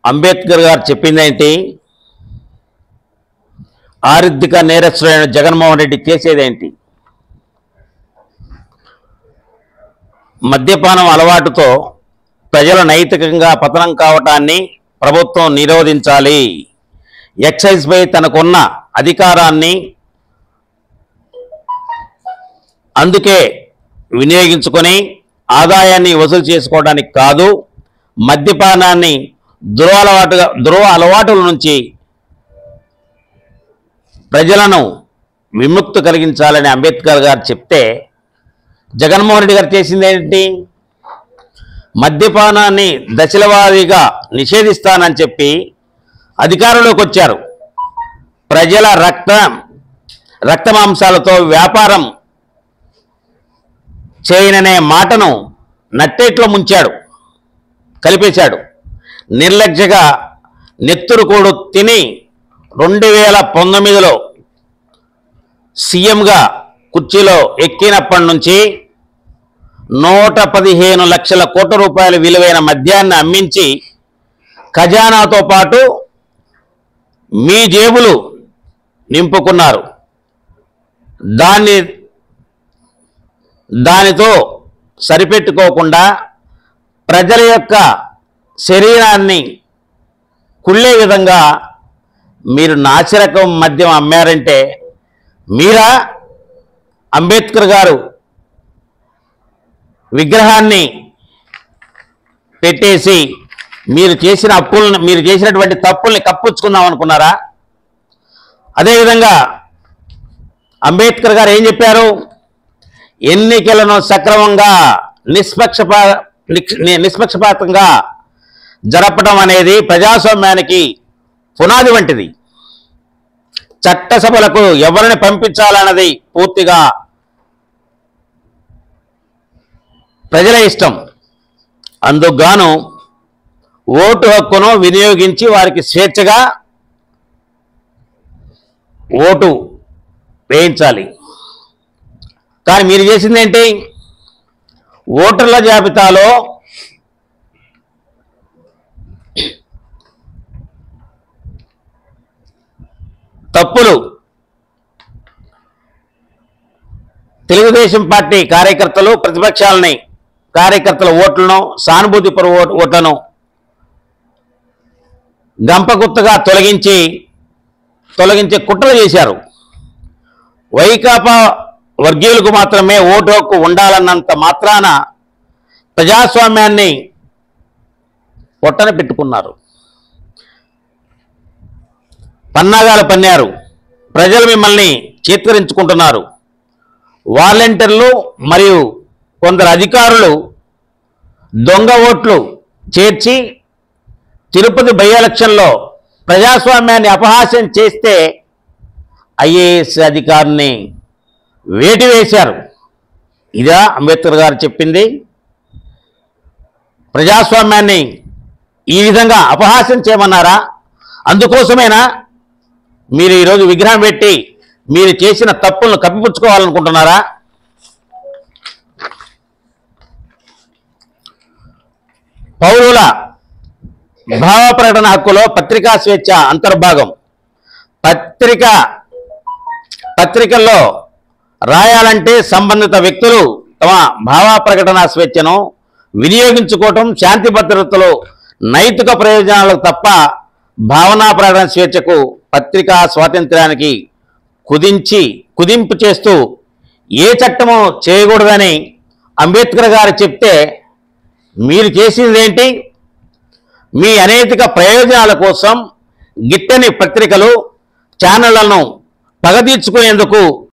అంబేద్కర్ గారు చెప్పిందేంటి? ఆర్థిక నేరస్తుడైన జగన్మోహన్ రెడ్డి చేసేదేంటి? మద్యపానం అలవాటుతో ప్రజలు నైతికంగా పతనం కావటాన్ని ప్రభుత్వం నిరోధించాలి. ఎక్సైజ్పై తనకున్న అధికారాన్ని అందుకే వినియోగించుకొని ఆదాయాన్ని వసూలు చేసుకోవడానికి కాదు, మద్యపానాన్ని దురవ అలవాటుల నుంచి ప్రజలను విముక్తి కలిగించాలని అంబేద్కర్ గారు చెప్తే జగన్మోహన్ రెడ్డి గారు చేసిందేంటి? మద్యపానాన్ని దశల వారీగా నిషేధిస్తానని చెప్పి అధికారంలోకి వచ్చారు. ప్రజల రక్త మాంసాలతో వ్యాపారం చేయననే మాటను నట్టేట్లో ముంచాడు, కలిపేశాడు. నిర్లక్ష్యగా నెత్తురు కూడు తిని 2019లో సీఎంగా కుర్చీలో ఎక్కినప్పటి నుంచి 115 లక్షల కోట్ల రూపాయల విలువైన మద్యాన్ని అమ్మించి ఖజానాతో పాటు మీ జేబులు నింపుకున్నారు. దానితో సరిపెట్టుకోకుండా ప్రజల యొక్క శరీరాన్ని కుళ్ళే విధంగా మీరు నాసిరకం మద్యం అమ్మారంటే మీరా? అంబేద్కర్ గారు విగ్రహాన్ని పెట్టేసి మీరు చేసినటువంటి తప్పుల్ని కప్పుచ్చుకుందాం అనుకున్నారా? అదేవిధంగా అంబేద్కర్ గారు ఏం చెప్పారు? ఎన్నికలను సక్రమంగా నిష్పక్షపాతంగా జరపడం అనేది ప్రజాస్వామ్యానికి పునాది వంటిది. చట్టసభలకు ఎవరిని పంపించాలన్నది పూర్తిగా ప్రజల ఇష్టం. అందుకుగాను ఓటు హక్కును వినియోగించి వారికి స్వేచ్ఛగా ఓటు వేయించాలి. కానీ మీరు చేసిందేంటి? ఓటర్ల జాబితాలో తప్పులు తెలుగుదేశం పార్టీ కార్యకర్తలు కార్యకర్తల ఓట్లను సానుభూతిపర ఓట్లను గంపగుత్తగా తొలగించే కుట్రలు చేశారు. వైకాపా వర్గీయులకు మాత్రమే ఓటు హక్కు ఉండాలన్నంత మాత్రాన ప్రజాస్వామ్యాన్ని పొట్టన పెట్టుకున్నారు, పన్నాగాలు పన్నారు. ప్రజలు మిమ్మల్ని చేత్కరించుకుంటున్నారు. వాలంటీర్లు మరియు కొందరు అధికారులు దొంగ ఓట్లు చేర్చి తిరుపతి బై ఎలక్షన్లో ప్రజాస్వామ్యాన్ని అపహాస్యం చేస్తే ఐఏఎస్ అధికారిని వేటు వేశారు. ఇదా అంబేద్కర్ గారు చెప్పింది? ప్రజాస్వామ్యాన్ని ఈ విధంగా అపహాస్యం చేయమన్నారా? అందుకోసమేనా మీరు ఈరోజు విగ్రహం పెట్టి మీరు చేసిన తప్పులను కప్పిపుచ్చుకోవాలనుకుంటున్నారా? పౌరుల భావ ప్రకటన హక్కులో పత్రికా స్వేచ్ఛ అంతర్భాగం. పత్రికల్లో రాయాలంటే సంబంధిత వ్యక్తులు తమ భావ ప్రకటన స్వేచ్ఛను వినియోగించుకోవటం శాంతి భద్రతలు నైతిక ప్రయోజనాలకు తప్ప భావనా ప్రకటన స్వేచ్ఛకు పత్రికా స్వాతంత్ర్యానికి కుదింపు చేస్తూ ఏ చట్టము చేయకూడదని అంబేద్కర్ గారు చెప్తే మీరు చేసిందేంటి? మీ అనైతిక ప్రయోజనాల కోసం గిట్టని పత్రికలు ఛానళ్లను పగదీర్చుకునేందుకు